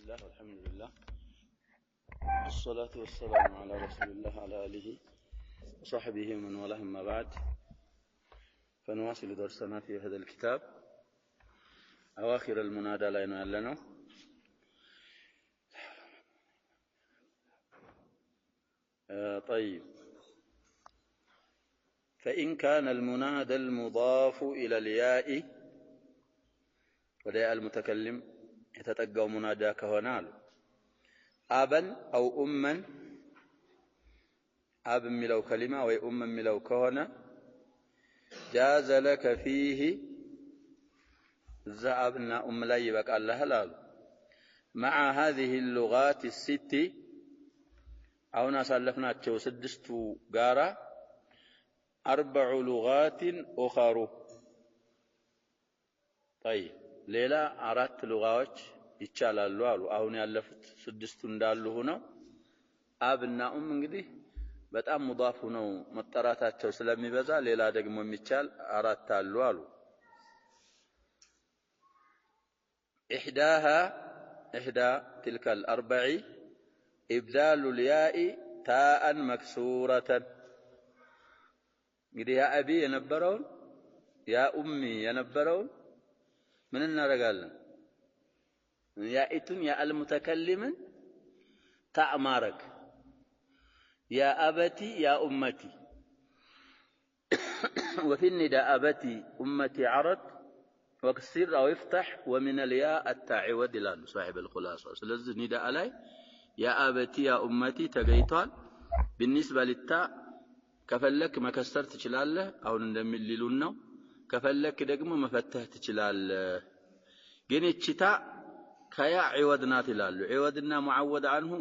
الله والحمد لله والصلاة والسلام على رسول الله وعلى آله وصحبه ومن والاه أما بعد فنواصل درسنا في هذا الكتاب أواخر المنادى لا ينال لنا طيب فإن كان المنادى المضاف إلى الياء وداء المتكلم يتتقوا منادى كهنال أبا أو أما أب ملو كلمة وأم ملو كهنة جاز لك فيه زعبنا أم لا يبقى الله هلال مع هذه اللغات الست أو نسلفنا تشو سدستو قارة 4 لغات أخرى طيب ሌላ 4 لغات ይቻላሉ አሉ አሁን ያለፉት 6 እንዳሉ ሆነው አብና እንግዲህ በጣም ሙዳፍ ነው መጠራታቸው ስለሚበዛ ሌላ ደግሞ የሚቻል 4 አሉ አሉ إحدى تلك الأربع إبدال الياء تاء مكسورة እንግዲህ ያ አቢ የነበረውን ያ ኡሚ የነበረውን ምን እናደርጋለን يائتن يا المتكلم تعمارك يا أبتي يا أمتي وفي النداء أبتي أمتي عرض واكسر أو افتح ومن الياء التعود إلى صاحب الخلاصة سلز نداء علي يا أبتي يا أمتي تقيتان بالنسبة للتاء كفلك ما كسرت تشلاله أو ندمي الليلونه كفلك دقم ما فتحت تشلاله جني الشتاء كيا عودنات ይላሉ عودنا معود عنه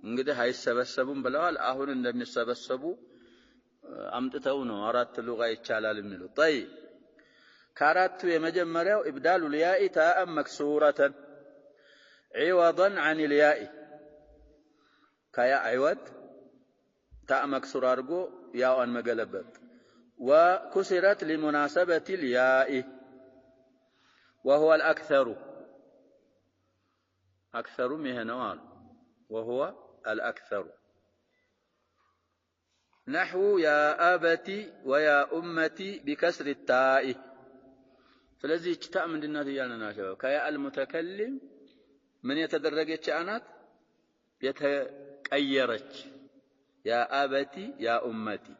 እንግዲህ አይሰበሰቡም ብለዋል አሁን እንደሚሰበሰቡ አምጥተው ነው 4 ሉጋ ይቻላል የሚሉ طيب ከአራቱ የመጀመሪያው ابدال الياء تاء مكسورة عوضا عن الياء كيا عوض تاء مكسور አድርጎ ያውን መገለበጥ وكسرت لمناسبة الياء وهو الأكثر أكثر مهنوال وهو الأكثر نحو يا أبتي ويا أمتي بكسر التاء فلذي اجتاء من الناس يالنا شباب كيا المتكلم من يتدرج يتشانات يتكيرج يا أبتي يا أمتي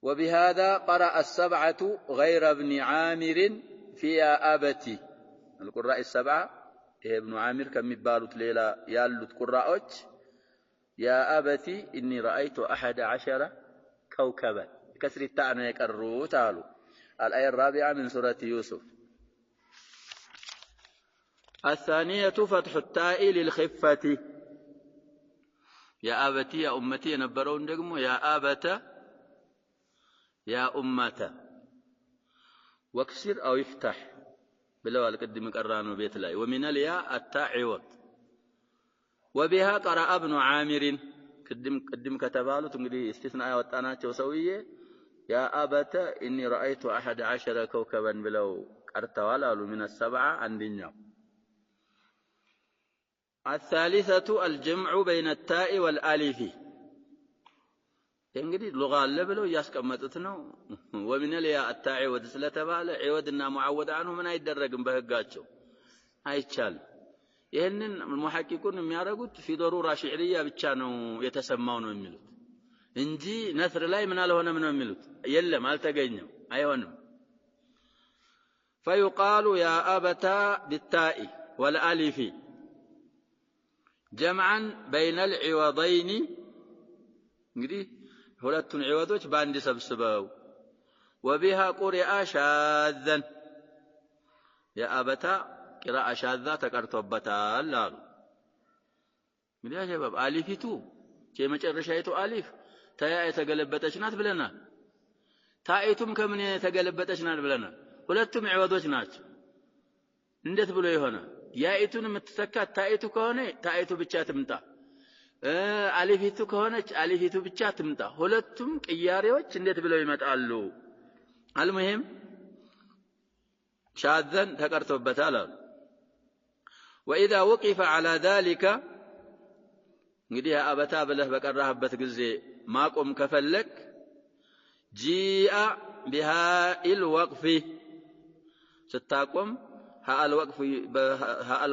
وبهذا قرأ 7 غير ابن عامر في يا أبتي القراء 7 ابن عامر كم يبالوت ليلة يالوت قراءوች يا أبتي إني رأيت 11 كوكبا كسر التاء يقروا تعالوا الآية 4 من سورة يوسف الثانية فتح التاء للخفة يا أبتي يا أمتي ينبرون دقمو يا أبتا يا أمتا واكسر أو يفتح بلوال قدم قرانو بيت لاي ومن الياء التاء عوض وبها قرأ ابن عامر قدم كتبالو እንግዲህ استثناء ያወጣናቸው ሰውዬ يا أبت إني رأيت 11 كوكبا ብለው ቀርተዋል አሉ من ال7 አንደኛው الثالثة الجمع بين التاء والالف እንግዲህ ሉጋ አለ ብለው ያስቀመጡት ነው ومن الياء التاء عوض ስለተባለ عوضና معود عنه ምን አይደረግም በህጋቸው አይቻልም ይሄንን ሙሐቂቁን የሚያረጉት في ضروره شعريه ብቻ ነው የተሰማው ነው የሚሉት እንጂ ነስር ላይ ምን አልሆነም ነው የሚሉት የለም አልተገኘም አይሆንም فيقال يا أبتا بالتاء والالف جمعا بين العوضين እንግዲህ ሁለቱን عوضዎች ባንድ ሰብስበው وبها قرئ شاذا يا أبتا قراءة شاذة ተቀርቶበታል አሉ እንግዲህ አጀባብ አሊፊቱ የመጨረሻይቱ አሊፍ ታያ የተገለበጠች ናት ብለናል ታኢቱም ከምን የተገለበጠች ናት ብለናል ሁለቱም عوضዎች ናቸው እንዴት ብሎ ይሆነ ያኢቱን የምትተካት ታኢቱ ከሆነ ታኢቱ ብቻ ትምጣ አሊፊቱ ከሆነች አሊፊቱ ብቻ ትምጣ ሁለቱም ቅያሬዎች እንዴት ብለው ይመጣሉ አልሙሂም ሻዘን ተቀርቶበታል وإذا وقف على ذلك እንግዲህ አበታ ብለህ በቀራህበት ጊዜ ማቆም ከፈለክ ጂአ ቢሃኢል ወቅፊ ስታቆም ሃአል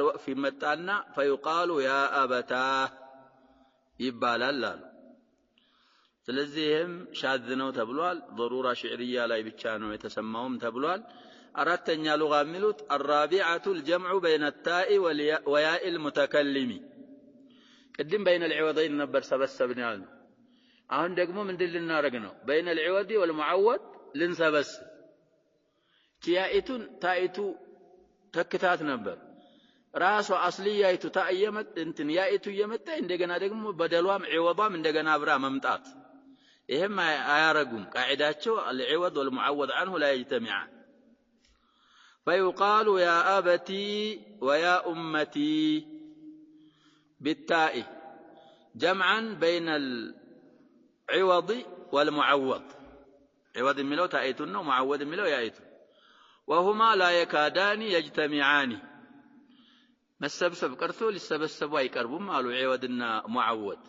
ወቅፍ ይመጣና ፈይቃሉ ያ አበታ ይባላል አሉ። ስለዚህም ሻዝ ነው ተብሏል። ضرورة ሽዕርያ ላይ ብቻ ነው የተሰማውም ተብሏል። አራተኛ ሉጋ የሚሉት الرابعة الجمع بين التاء وياء المتكلم ቅድም بين العوضين ነበር ሰበሰብን ያልነው። አሁን ደግሞ ምንድን ልናረግ ነው? بين العوض والمعوض ልንሰበስብ። ቲያኢቱን ታኢቱ ተክታት ነበር ራሷ አስልያይቱ ታየመት እንትን ያኢቱ እየመጣ እንደገና ደግሞ በደሏም ዒወዷም እንደገና አብራ መምጣት ይሄም አያረጉም። ቃዒዳቸው العوض والمعوض عنه لا يجتمعان. فيقال يا أبتي ويا أمتي بالتاء جمعا بين العوض والمعوض. عوض ملو تايتن ومعوض ملو يايتن وهما لا يكادان يجتمعان. መሰብሰብ ቀርቶ ሊሰበሰቡ አይቀርቡም አሉ ዒወድና ሙዓወድ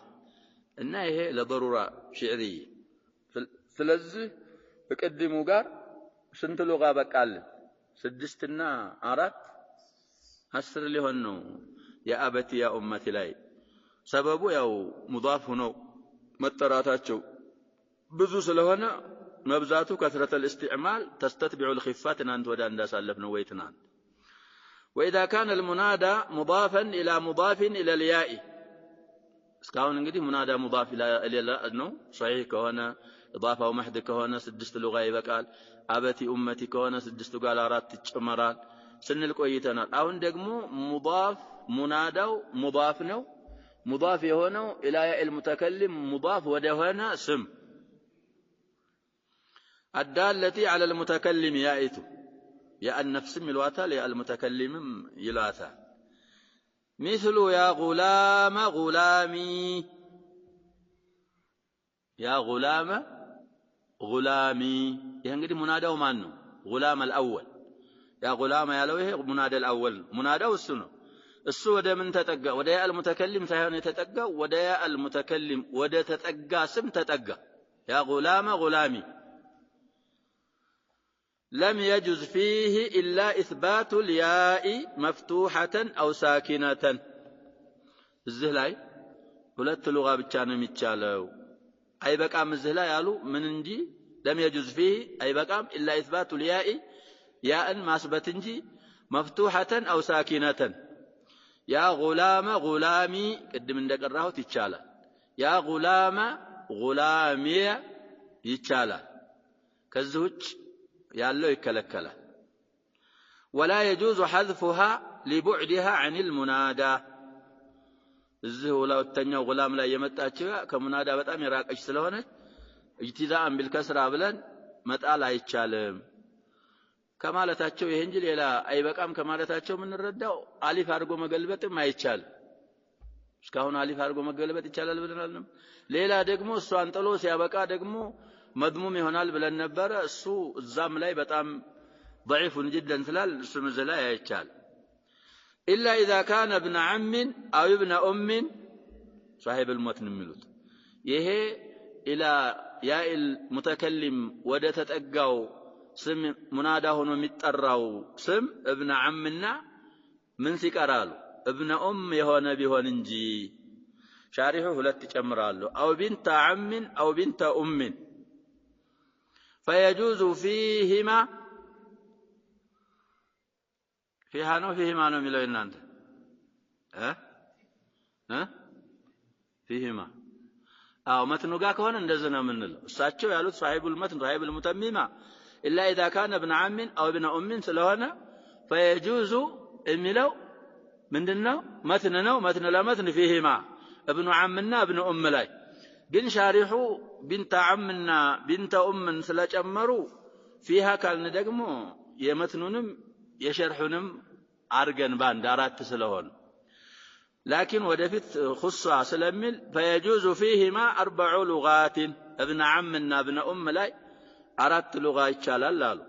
እና ይሄ ለضرورة ሽዕርይ። ስለዚህ በቀድሙ ጋር ስንት ሉጋ በቃልን? 6 እና 4 10 ሊሆን ነው የአበቲ ያ ኡመቲ ላይ። ሰበቡ ያው ሙዳፍ ሆነው መጠራታቸው ብዙ ስለሆነ መብዛቱ كثرة الاستعمال تستتبع الخفات انت ወዳ እንዳሳለፍነው ወይትናን. واذا كان المنادى مضافا الى مضاف الى الياء እስካሁን እንግዲህ ሙናዳ ሙዳፍ ኢላ ነው صحيح ከሆነ اضافه محد ከሆነ 6 ሉጋ ይበቃል። አበቲ ኡመቲ ከሆነ 6 ጋር 4 ይጨመራል ስንል ቆይተናል። አሁን ደግሞ ሙዳፍ ሙናዳው ሙዳፍ ነው። ሙዳፍ የሆነው ኢላ ያኢል ሙተከልም ሙዳፍ ወደ ሆነ ስም الدالة على المتكلم يائت يا النفس ملواتا يا المتكلم يلاتا مثل يا غلام غلامي يا غلام غلامي يعني منادى ومانو غلام الأول يا غلام يا لويه منادى الأول منادى والسنة السو ودا من تتقى ودا يا المتكلم سيهون يتتقى ودا يا المتكلم ودا تتقى سم تتقى يا غلام غلامي. لم يجوز فيه إلا إثبات الياء مفتوحة أو ساكنة. الزهلاي ሁለት ሉጋ ብቻ ነው የሚቻለው አይበቃም። الزهلاي ያሉ ምን እንጂ لم يجوز فيه አይበቃም إلا إثبات الياء ياء ማስበት እንጂ مفتوحة أو ساكنة. يا غلام غلامي ቅድም እንደቀራሁት ይቻላል። يا غلام غلامي ይቻላል። ከዚህ ውጭ ያለው ይከለከላል። ولا يجوز حذفها لبعدها عن المنادى. እዚህ ሁለተኛው غلام ላይ የመጣችው ከሙናዳ በጣም የራቀች ስለሆነ اجتزاء بالكسرة ብለን መጣል አይቻልም ከማለታቸው ይሄ እንጂ ሌላ አይበቃም ከማለታቸው ምን ረዳው አሊፍ አድርጎ መገልበጥም አይቻልም። እስካሁን አሊፍ አድርጎ መገልበጥ ይቻላል ብለናል። ሌላ ደግሞ እሷን ጥሎ ሲያበቃ ደግሞ መድሙም ይሆናል ብለን ነበር። እሱ እዛም ላይ በጣም ضعيف جدا ስላል እሱ መዘላ አይቻል إلا إذا كان ابن عم أو ابن أم صاحب المتن የሚሉት ይሄ إلى ياء المتكلم ወደ ተጠጋው ስም ሙናዳ ሆኖ የሚጠራው ስም ابن عمና ምን ሲቀራሉ ابن أم የሆነ ቢሆን እንጂ ሻሪሑ ሁለት ይጨምራሉ أو بنت عم أو بنت أم فيجوز فيهما فيها نو فيهما نو ميلو እናንተ فيهما አው መትኑ ጋር ከሆነ እንደዚህ ነው የምንለው። እሳቸው ያሉት صاحبul መትን صاحبul ሙተሚማ إلا إذا كان ابن عم أو ابن أم ስለሆነ فيجوز የሚለው ምንድነው መትን ነው። መትን ለመትን فيهما ابن عمና ابن أم ላይ ግን ሻሪሑ ቢንተ ዓምና ቢንተ ኡምን ስለጨመሩ ፊሃ ካልን ደግሞ የመትኑንም የሸርሑንም አርገን ባንድ 4 ስለሆነ لكن ወደፊት خص ስለሚል فيجوز فيهما 4 لغات ابن عمنا ابن ام ላይ 4 لغة ይቻላል አሉ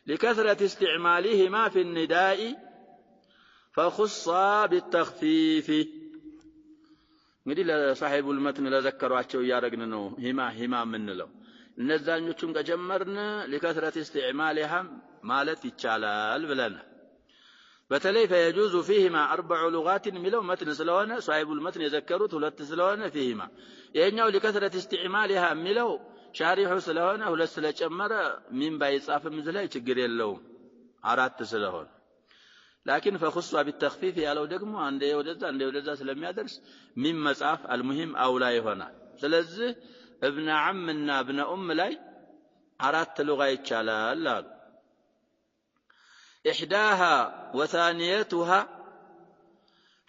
لكثرة استعمالهما في النداء فخص بالتخفيف እንግዲህ ለሳሂቡል መትን ለዘከሯቸው ያረግን ነው ሂማ ምንለው እነዛኞቹን ከጀመርን ለከስረት استعمالها ማለት ይቻላል ብለና በተለይ فيجوز فيهما 4 لغات ሚለው መትን ስለሆነ ሳሂቡል መትን የዘከሩት ሁለት ስለሆነ فيهما ይሄኛው ለከስረት استعمالها ሚለው ሻሪሑ ስለሆነ ሁለት ስለጨመረ ሚን ባይጻፍም ዝላይ ችግር የለውም አራት ስለሆነ لكن فخص بالتخفيف ያለው ደግሞ አንዴ ወደዛ ስለሚያደርስ ሚን መጻፍ المهم አውላ ይሆናል ስለዚህ ابن عمنا ابن ላይ አራት لغة ይቻላል አሉ إحداها وثانيتها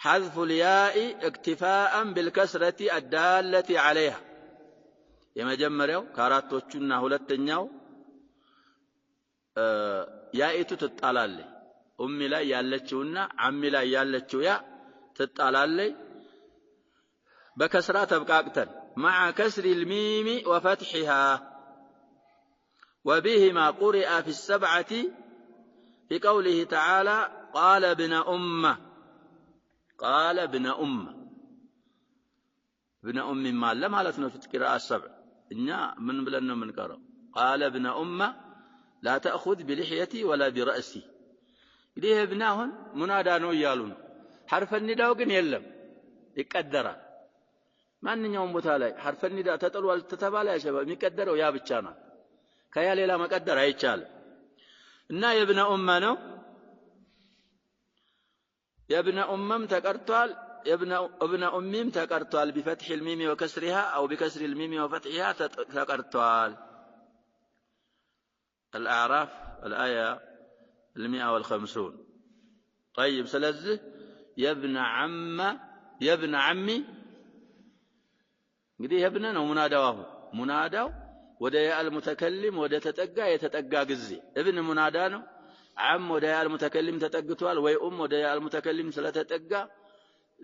حذف الياء اكتفاء بالكسرة الدالة عليها የመጀመሪያው ከአራቶቹና ሁለተኛው ያኢቱ ትጣላለች ኡሚ ላይ ያለችውና አሚ ላይ ያለችው ያ ትጣላለች በከስራ ተብቃቅተን مع كسر الميم وفتحها وبهما قرئ في السبعة في قوله تعالى قال ابن أمة ما لم علتنا في القراءة السبع إننا من بلنا من قرأ قال ابن أمة لا تأخذ بلحيتي ولا برأسي إذا ابناهن منادى ነው እያሉ ነው حرف النداء ግን የለም ይቀደራል ማንኛውም ቦታ ላይ حرف النداء ተጥሏል ተተባለ ያሸባ የሚቀደረው ያ ብቻ ነው ከያ ሌላ መቀደር አይቻልም እና የብነ ኡማ ነው የብነ ኡማም ተቀርቷል ابن أميم تقرطال بفتح الميم وكسرها أو بكسر الميم وفتحها تقرطال الأعراف الآية 150 طيب سلزه يا ابن عمي እንግዲህ የብነ ነው ሙናዳው ወደ المتكلم ወደ የተጠጋ ጊዜ ابن ሙናዳ ነው عم ወደ المتكلم ተጠግቷል ወይ ወደ المتكلم ስለተጠጋ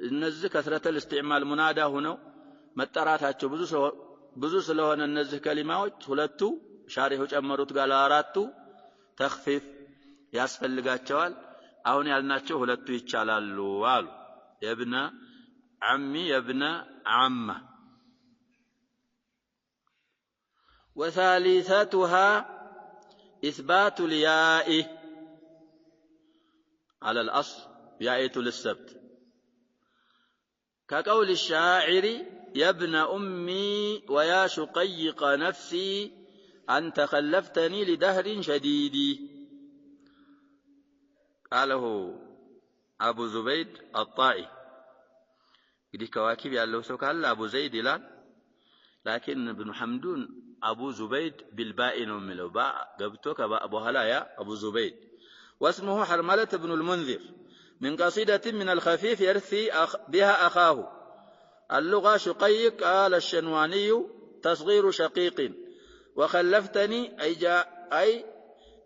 እነዚህ ከስረተል استعمال ሙናዳ ሆነው መጠራታቸው ብዙ ስለሆነ እነዚህ ከሊማዎች ሁለቱ ሻሪሁ ጨመሩት ጋር አራቱ ተخفيف ያስፈልጋቸዋል አሁን ያልናቸው ሁለቱ ይቻላሉ አሉ የብነ عمي የብነ عمه وثالثتها إثبات الياء على الأصل ياء للسبت كقول الشاعر يا ابن أمي ويا شقيق نفسي أنت خلفتني لدهر شديد قاله أبو زبيد الطائي يدي كواكب يالله سوكال أبو زيد لا لكن ابن حمدون أبو زبيد بالباء نملو باء قبتوك أبو هلايا أبو زبيد واسمه حرملة بن المنذر من قصيدة من الخفيف يرثي بها أخاه اللغة شقيق قال الشنواني تصغير شقيق وخلفتني أي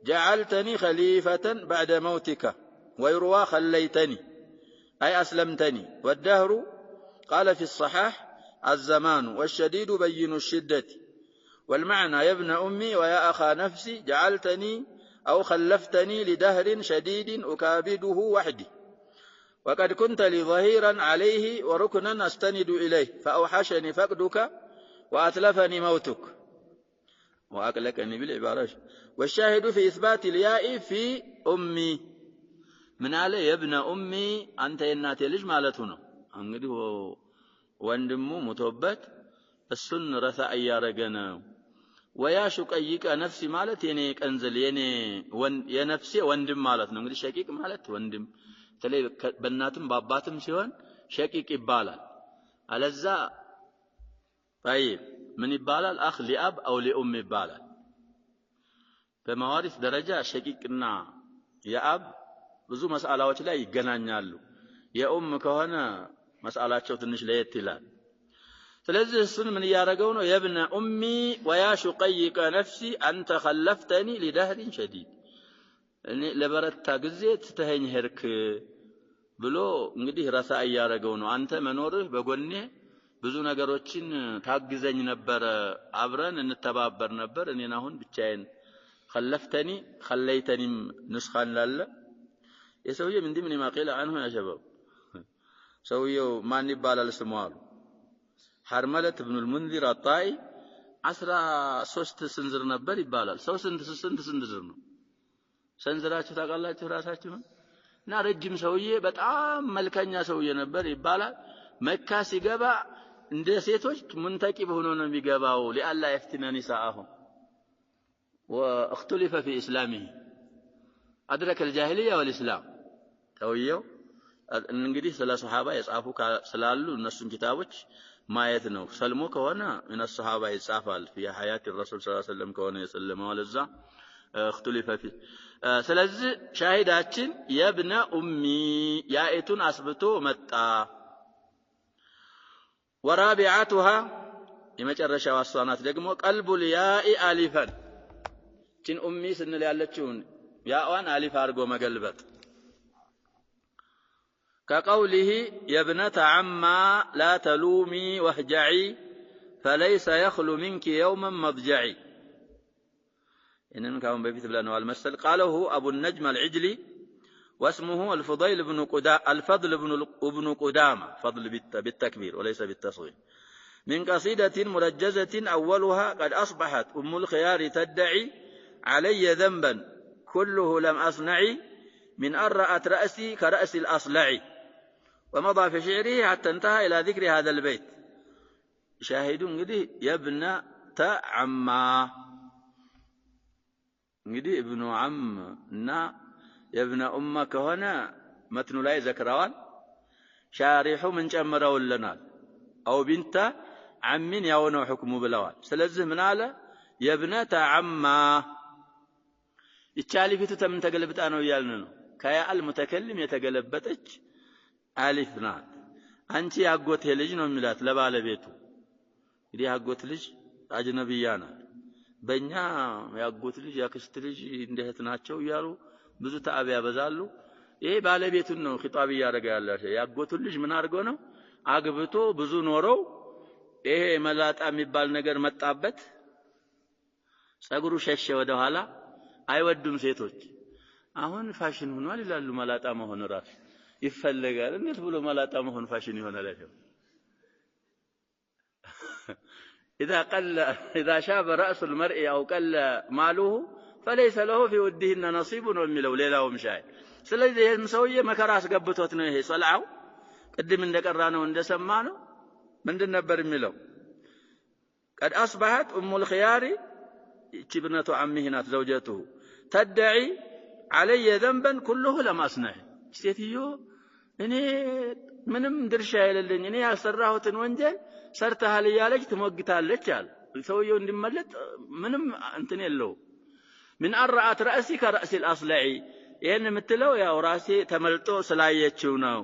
جعلتني خليفة بعد موتك ويروى خليتني أي أسلمتني والدهر قال في الصحاح الزمان والشديد بين الشدة والمعنى يا ابن أمي ويا أخا نفسي جعلتني أو خلفتني لدهر شديد أكابده وحدي وقد كنت لي ظهيرا عليه وركنا أستند إليه فأوحشني فقدك وأتلفني موتك وأقلقني بالعبارة والشاهد في إثبات الياء في أمي من عليه يا ابن أمي أنت يناتي لج مالتنا أنقده وندمو متوبت السن رثاء يارجنا ويا شقيق نفسي مالت يني كنزل يا نفسي وندم مالت نقول شقيق مالت وندم تلي بناتم باباتم سيون شقيق يبالال على طيب من يبالال أخ لأب أو لأم يبالال በመዋሪስ ደረጃ ሸቂቅና የአብ ብዙ መስአላዎች ላይ ይገናኛሉ የኡም ከሆነ መስአላቸው ትንሽ ለየት ይላል ስለዚህ እሱን ምን ያረጋው ነው የብነ ኡሚ ወያ ሹቀይቀ ነፍሲ አንተ خلفتني لدهر شديد እኔ ለበረታ ጊዜ ትተኸኝ ሄርክ ብሎ እንግዲህ ረሳ ያረጋው ነው አንተ መኖርህ በጎኔ ብዙ ነገሮችን ታግዘኝ ነበር አብረን እንተባበር ነበር እኔን አሁን ብቻዬን خلفتني خليتني نسخان لاله የሰውዬ ምን ማቂላ አንሁ ያ ሸባብ ሰውየው ማን ይባላል ስሙ አሉ ሐርመለት ኢብኑ አልሙንዚር አጣይ 13 ስንዝር ነበር ይባላል ሰው ስንት ስንዝር ነው ሰንዝራችሁ ታውቃላችሁ ራሳችሁ እና ረጅም ሰውዬ በጣም መልከኛ ሰውዬ ነበር ይባላል መካ ሲገባ እንደ ሴቶች ሙንተቂብ ሆኖ ነው የሚገባው ለአላ ይፍትና ኒሳአሁ واختلف في اسلامه ادرك الجاهليه والاسلام ሰውየው እንግዲህ ስለ ሱሐባ የጻፉ ስላሉ እነሱን ኪታቦች ማየት ነው ሰልሞ ከሆነ من الصحابه ይጻፋል في حياه الرسول صلى الله عليه وسلم ከሆነ የሰለመው ለዛ اختلف في ስለዚህ ሻሂዳችን የብነ ኡሚ ያኢቱን አስብቶ መጣ ወራቢዓቱሃ የመጨረሻው አሷናት ደግሞ ቀልቡ ሊያኢ አሊፈን ችን ኡሚ ስንል ያለችውን ያዋን አሊፍ አድርጎ መገልበጥ كقوله يا ابنة عما لا تلومي واهجعي فليس يخلو منك يوما مضجعي إنن كان بيت بلانه المسل قاله أبو النجم العجلي واسمه الفضل بن قدامة فضل بالتكبير وليس بالتصغير من قصيدة مرجزة أولها قد أصبحت أم الخيار تدعي علي ذنبا كله لم أصنعي من أن رأت رأسي كرأس الأصلع ومضى في شعره حتى انتهى إلى ذكر هذا البيت شاهدون قدي يا ابن عما قدي ابن عم نا يا ابن أمك هنا متن لا يذكرون شارح من جمره لنا أو بنت عم يونو حكم بلوان سلزه من على يا ابنة عما يتشالي فيتو تمن تقلبت أنا ويالنا كيا المتكلم يتقلبتك አሊፍ ናት አንቺ ያጎቴ ልጅ ነው የሚላት ለባለቤቱ እንግዲህ ያጎት ልጅ አጅነብያ ናት በእኛ ያጎት ልጅ ያክስት ልጅ እንደህት ናቸው ይያሉ ብዙ ተአብ ያበዛሉ ይሄ ባለቤቱን ነው ኺጣብ ያደረገ ያላቸው ያጎቱ ልጅ ምን አድርጎ ነው አግብቶ ብዙ ኖረው ይሄ መላጣ የሚባል ነገር መጣበት ጸጉሩ ሸሸ ወደ ኋላ አይወዱም ሴቶች አሁን ፋሽን ሆኗል ይላሉ መላጣ መሆን ራሱ ይፈልጋል እንዴት ብሎ መላጣ መሆን ፋሽን ይሆናል አይደል اذا شاب راس المرء او قل ماله فليس له في ودهن نصيب وميلو ሌላውም ሻይ ስለዚህ ይሄን ሰውዬ መከራ አስገብቶት ነው ይሄ ጸላው ቅድም እንደቀራነው እንደሰማነው ምንድን ነበር የሚለው قد اصبحت ام الخيار ابنه عمه نات زوجته تدعي علي ذنبا كله لم اصنع ሴትዮ እኔ ምንም ድርሻ የሌለኝ እኔ ያሰራሁትን ወንጀል ሰርተሃል ያለች ትሞግታለች አለ ሰውየው እንዲመለጥ ምንም እንትን የለው من أرأت رأسي كرأس الأصلع ይሄን የምትለው ያው ራሴ ተመልጦ ስላየችው ነው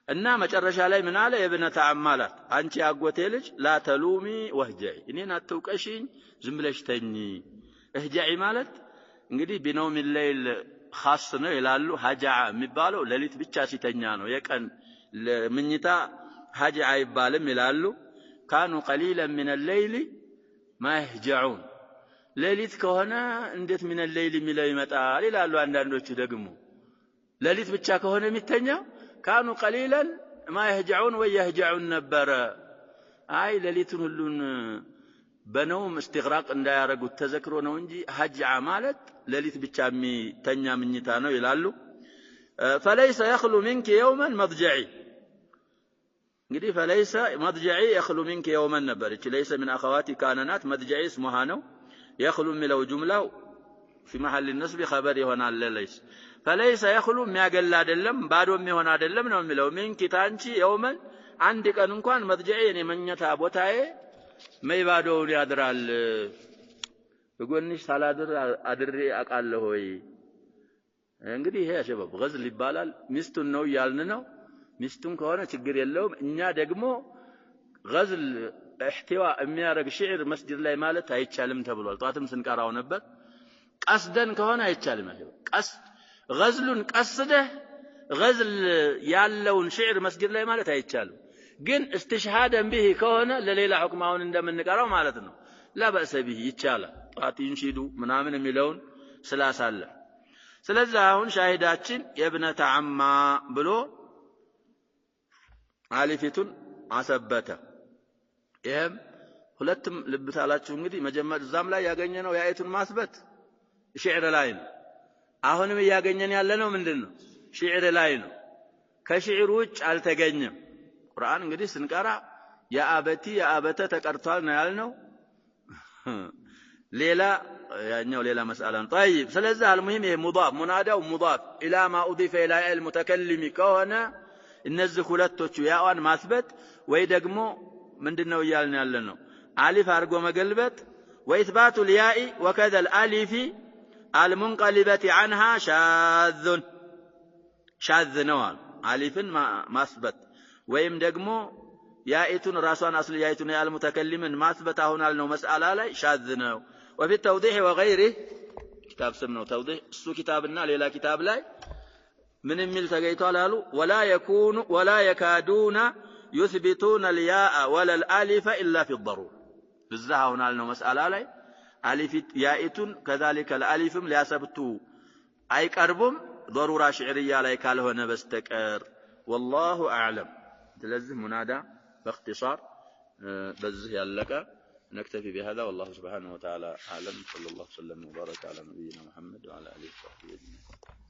እና መጨረሻ ላይ ምን አለ የብነተ አማላት አንቺ ያጎቴ ልጅ لا تلومي واهجعي እኔን አትውቀሽኝ ዝም ብለሽ ተኚ እህጃዒ ማለት እንግዲህ ቢነውም الليل خاص ነው ይላሉ ሀጃዓ የሚባለው ሌሊት ብቻ ሲተኛ ነው የቀን ምኝታ ሀጃዓ ይባልም ይላሉ كانوا قليلا من الليل ما يهجعون ሌሊት ከሆነ እንዴት من الليل የሚለው ይመጣል ይላሉ አንዳንዶቹ ደግሞ ሌሊት ብቻ ከሆነ የሚተኛው كانوا قليلا ما يهجعون ويهجعون ነበር አይ ሌሊቱን ሁሉን በነውም استغراق እንዳያረጉት ተዘክሮ ነው እንጂ ሀጃዓ ማለት ሌሊት ብቻ የሚተኛ ምኝታ ነው ይላሉ فليس يخلو منك يوما مضجعي እንግዲህ فليس مضجعي يخلو منك يوما ነበር እቺ ليس من اخواتي كاننات مضجعي اسمها ነው يخلو የሚለው ጁምላው في محل النصب خبر ይሆናል ليس فليس يخلو የሚያገል አይደለም ባዶም ይሆን አይደለም ነው የሚለው منك ታንቺ يوما አንድ ቀን እንኳን مضجعي እኔ መኝታ ቦታዬ መይባዶውን ያድራል በጎንሽ ሳላድር አድሬ አቃለሁ ሆይ እንግዲህ ይሄ ሸበብ ገዝል ይባላል ሚስቱን ነው ያልን ነው ሚስቱን ከሆነ ችግር የለውም እኛ ደግሞ ገዝል احتواء የሚያረግ ሽዕር መስጂድ ላይ ማለት አይቻልም ተብሏል ጧትም ስንቀራው ነበር ቀስደን ከሆነ አይቻልም አይደል ቀስ ገዝሉን ቀስደህ ገዝል ያለውን ሽዕር መስጂድ ላይ ማለት አይቻልም ግን استشهادا به ከሆነ ለሌላ ሁክማውን እንደምንቀራው ማለት ነው لا بأس به ይቻላል ጧት ይንሽዱ ምናምን የሚለውን ስላሳለ ስለዚህ አሁን ሻሂዳችን የብነተ አማ ብሎ አሊፊቱን አሰበተ ይሄም ሁለቱም ልብታላችሁ እንግዲህ መጀመር እዛም ላይ ያገኘነው የአይቱን ማስበት ሽዕር ላይ ነው አሁንም ያገኘን ያለነው ምንድነው ሽዕር ላይ ነው ከሽዕር ውጭ አልተገኘም ቁርአን እንግዲህ ስንቀራ ያአበቲ ያአበተ ተቀርቷል ነው ያልነው ሌላ ያኛው ሌላ መስአላ ነው طيب ስለዚህ አልሙሂም ይሄ ሙዳፍ ሙናዳው ሙዳፍ ኢላ ማ ኡዲፈ ኢላ አልሙተከሊም ከሆነ እነዚህ ሁለቶቹ ያዋን ማስበት ወይ ደግሞ ምንድነው ይያልን ያለነው አሊፍ አርጎ መገልበጥ ወኢስባቱ الياء وكذا الالف المنقلبه عنها شاذ ነዋል አሊፍን ማስበት ወይም ደግሞ ያኢቱን ራሷን አስል ያኢቱን ያልሙተከሊምን ማስበት አሁን አልነው መስአላ ላይ ሻዝ ነው وفي التوضيح وغيره كتاب سمنه توضيح እሱ كتابنا ሌላ كتاب ላይ ምን የሚል ተገይቷል አሉ ولا يكادون يثبتون الياء ولا الالف الا في الضروره بذا አሁን አልነው መስአላ ላይ አሊፍ ያኢቱን كذلك الالفም ሊያሰብቱ አይቀርቡም ضروره شعريه ላይ ካልሆነ በስተቀር والله اعلم ስለዚህ ሙናዳ باختصار بذه ያለቀ نكتفي بهذا والله سبحانه وتعالى أعلم صلى الله وسلم وبارك على نبينا محمد وعلى آله وصحبه أجمعين